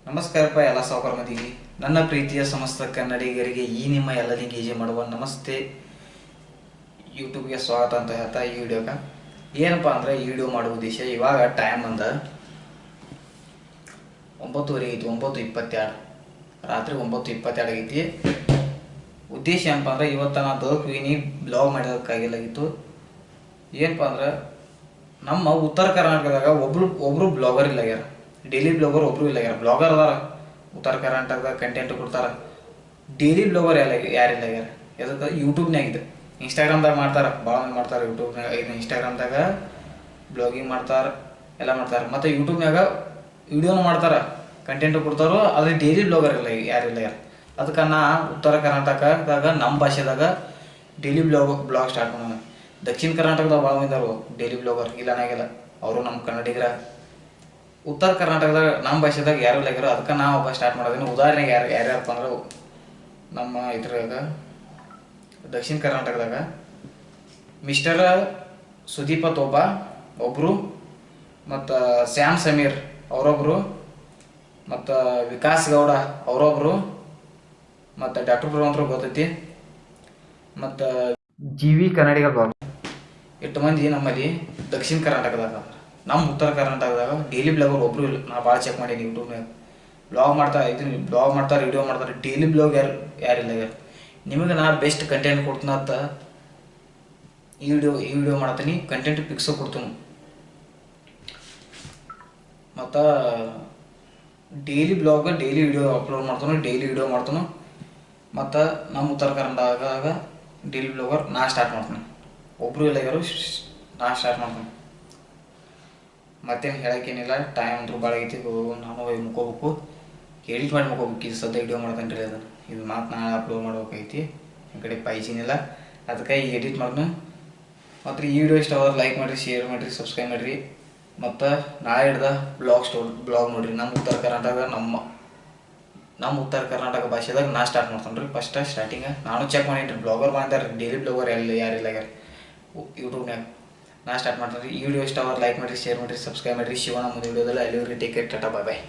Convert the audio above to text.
ನಮಸ್ಕಾರಪ್ಪ ಎಲ್ಲ ಸಾವುಕಾರ ಮಂದಿಗೆ. ನನ್ನ ಪ್ರೀತಿಯ ಸಮಸ್ತ ಕನ್ನಡಿಗರಿಗೆ ಈ ನಿಮ್ಮ ಎಲ್ಲರಿಗೆ ಈಜಿ ಮಾಡುವ ನಮಸ್ತೆ ಯೂಟ್ಯೂಬ್ಗೆ ಸ್ವಾಗತ ಅಂತ ಹೇಳ್ತಾ ಈ ವಿಡಿಯೋಗೆ ಏನಪ್ಪ ಅಂದರೆ ಈ ವಿಡಿಯೋ ಮಾಡುವ ಉದ್ದೇಶ ಇವಾಗ ಟೈಮ್ ಅಂದ 9:30 ಐತಿ, 9:22 ರಾತ್ರಿ 9:22 ಆಗೈತಿ. ಉದ್ದೇಶ ಏನಪ್ಪ ಅಂದ್ರೆ ಇವತ್ತು ನಾನು ದೊರಕೀನಿ ಬ್ಲಾಗ್ ಮಾಡೋದಕ್ಕಾಗಿಲ್ಲಾಗಿತ್ತು. ಏನಪ್ಪ ಅಂದ್ರೆ ನಮ್ಮ ಉತ್ತರ ಕರ್ನಾಟಕದಾಗ ಒಬ್ರು ಬ್ಲಾಗರ್ ಇಲ್ಲಾಗ್ಯಾರ, ಡೈಲಿ ಬ್ಲಾಗರ್ ಒಬ್ರು ಇಲ್ಲಾಗ್ಯಾರ. ಬ್ಲಾಗರ್ ಅದಾರ ಉತ್ತರ ಕರ್ನಾಟಕದಾಗ ಕಂಟೆಂಟ್ ಕೊಡ್ತಾರೆ, ಡೈಲಿ ಬ್ಲಾಗರ್ ಯಾರಿಲ್ಲಾಗ್ಯಾರ. ಎದಕ್ಕೆ ಯೂಟ್ಯೂಬ್ನಾಗ ಇದೆ, ಇನ್ಸ್ಟಾಗ್ರಾಮ್ದಾಗ ಮಾಡ್ತಾರೆ, ಭಾಳ ಮಂದಿ ಮಾಡ್ತಾರೆ. ಯೂಟ್ಯೂಬ್ನಾಗ ಇದು ಇನ್ಸ್ಟಾಗ್ರಾಮ್ದಾಗ ಬ್ಲಾಗಿಂಗ್ ಮಾಡ್ತಾರೆ, ಎಲ್ಲ ಮಾಡ್ತಾರೆ. ಮತ್ತು ಯೂಟ್ಯೂಬ್ನಾಗ ವಿಡಿಯೋನು ಮಾಡ್ತಾರೆ, ಕಂಟೆಂಟ್ ಕೊಡ್ತಾರೋ. ಆದರೆ ಡೈಲಿ ಬ್ಲಾಗರ್ ಯಾರಿಲ್ಲ. ಅದಕ್ಕೆ ನಾ ಉತ್ತರ ಕರ್ನಾಟಕದಾಗ ನಮ್ಮ ಭಾಷೆದಾಗ ಡೈಲಿ ಬ್ಲಾಗ್ ಸ್ಟಾರ್ಟ್ ಮಾಡೋಣ. ದಕ್ಷಿಣ ಕರ್ನಾಟಕದಾಗ ಭಾಳ ಮಂದಿ ಅದಾರು ಡೈಲಿ ಬ್ಲಾಗರ್, ಇಲ್ಲ ಅನ್ನಂಗಿಲ್ಲ, ಅವರು ನಮ್ಮ ಕನ್ನಡಿಗರ. ಉತ್ತರ ಕರ್ನಾಟಕದಾಗ ನಮ್ಮ ಭಾಷೆದಾಗ ಯಾರು ಇಲ್ಲಾಗ್ಯಾರೋ, ಅದಕ್ಕೆ ನಾವು ಒಬ್ಬ ಸ್ಟಾರ್ಟ್ ಮಾಡೋದನ್ನು. ಉದಾಹರಣೆಗೆ ಯಾರ್ಯಾರಪ್ಪ ಅಂದ್ರೆ ನಮ್ಮ ಇದ್ರಾಗ ದಕ್ಷಿಣ ಕರ್ನಾಟಕದಾಗ ಮಿಸ್ಟರ್ ಸುದೀಪತ್ ಒಬ್ಬರು, ಮತ್ತು ಶ್ಯಾಮ್ ಸಮೀರ್ ಅವರೊಬ್ಬರು, ಮತ್ತು ವಿಕಾಸ್ ಗೌಡ ಅವರೊಬ್ಬರು, ಮತ್ತು ಡಾಕ್ಟರ್ ಬ್ರಹ್ಮಂತರು ಗೊತ್ತೈತಿ, ಮತ್ತು ಜಿ.ವಿ. ಕನ್ನಡಿಗರ್ ಬಾಬು. 8 ಮಂದಿ ನಮ್ಮಲ್ಲಿ ದಕ್ಷಿಣ ಕರ್ನಾಟಕದಾಗ. ನಮ್ಮ ಉತ್ತರ ಕರ್ನಾಟಕದಾಗ ಡೈಲಿ ಬ್ಲಾಗರ್ ಒಬ್ಬರು ಇಲ್ಲ. ನಾ ಭಾಳ ಚೆಕ್ ಮಾಡೀನಿ ಯೂಟ್ಯೂಬ್ನಾಗ. ಬ್ಲಾಗ್ ಮಾಡ್ತಾರೆ, ವಿಡಿಯೋ ಮಾಡ್ತಾರೆ, ಡೈಲಿ ಬ್ಲಾಗ್ ಯಾರಿಲ್ಲ. ನಿಮಗೆ ನಾ ಬೆಸ್ಟ್ ಕಂಟೆಂಟ್ ಕೊಡ್ತೀನಿ ಅಂತ ಈ ವಿಡಿಯೋ ಮಾಡ್ತೀನಿ, ಕಂಟೆಂಟ್ ಪಿಕ್ಸು ಕೊಡ್ತೀನಿ. ಮತ್ತು ಡೈಲಿ ವಿಡಿಯೋ ಅಪ್ಲೋಡ್ ಮಾಡ್ತಾನೆ. ಮತ್ತು ನಮ್ಮ ಉತ್ತರ ಕರ್ನಾಟಕದಾಗ ಡೈಲಿ ಬ್ಲಾಗರ್ ನಾ ಸ್ಟಾರ್ಟ್ ಮಾಡ್ತೀನಿ. ಒಬ್ಬರು ಇಲ್ಲಾಗ್ಯಾರು, ನಾ ಸ್ಟಾರ್ಟ್ ಮಾಡ್ತೀನಿ. ಮತ್ತೇನು ಹೇಳೋಕ್ಕೇನಿಲ್ಲ, ಟೈಮ್ ಅಂತೂ ಭಾಳ ಐತಿ. ನಾನು ಹೋಗಿ ಮುಕ್ಕೋಬೇಕು, ಎಡಿಟ್ ಮಾಡಿ ಮುಕ್ಕೋಬೇಕು. ಇದು ಸದ್ಯ ವಿಡಿಯೋ ಮಾಡ್ತಾನೆ ರೀ, ಇದು ಮಾತು ನಾಳೆ ಅಪ್ಲೋಡ್ ಮಾಡ್ಬೇಕೈತಿ. ಈ ಕಡೆ ಪೈಸಿನಿಲ್ಲ, ಅದಕ್ಕೆ ಈ ಎಡಿಟ್ ಮಾಡ್ದು. ಮತ್ತು ಈ ವಿಡಿಯೋ ಇಷ್ಟ ಆದ್ರೆ ಲೈಕ್ ಮಾಡಿರಿ, ಶೇರ್ ಮಾಡಿರಿ, ಸಬ್ಸ್ಕ್ರೈಬ್ ಮಾಡಿರಿ. ಮತ್ತು ನಾಳೆ ಹಿಡ್ದ ಬ್ಲಾಗ್ ನೋಡಿರಿ. ನಮ್ಮ ಉತ್ತರ ಕರ್ನಾಟಕ ಭಾಷೆದಾಗ ನಾ ಸ್ಟಾರ್ಟ್ ಮಾಡ್ತಾನೆ ರೀ. ಸ್ಟಾರ್ಟಿಂಗ ನಾನು ಚೆಕ್ ಮಾಡೀನಿ ರೀ, ಬ್ಲಾಗರ್ ಮಾಡಿದಾರೆ, ಡೈಲಿ ಬ್ಲಾಗರ್ ಯಾರಿಲ್ಲ ಯೂಟ್ಯೂಬ್ನಾಗ. ನಾ ಸ್ಟಾರ್ಟ್ ಮಾಡ್ತೀನಿ ರೀ. ಈ ವಿಡಿಯೋ ಇಷ್ಟ ಆದ್ರೆ ಲೈಕ್ ಮಾಡಿರಿ, ಶೇರ್ ಮಾಡಿರಿ, ಸಬ್ಸ್ಕ್ರೈಬ್ ಮಾಡಿರಿ. ಶಿವನ ಮುಂದೆ ವಿಡಿಯೋದಲ್ಲಿ ಅಲ್ಲಿವರೆಗೆ ಟೇಕ್ ಕೇರ್, ಟಾಟಾ, ಬಾಯ್ ಬಾಯ್.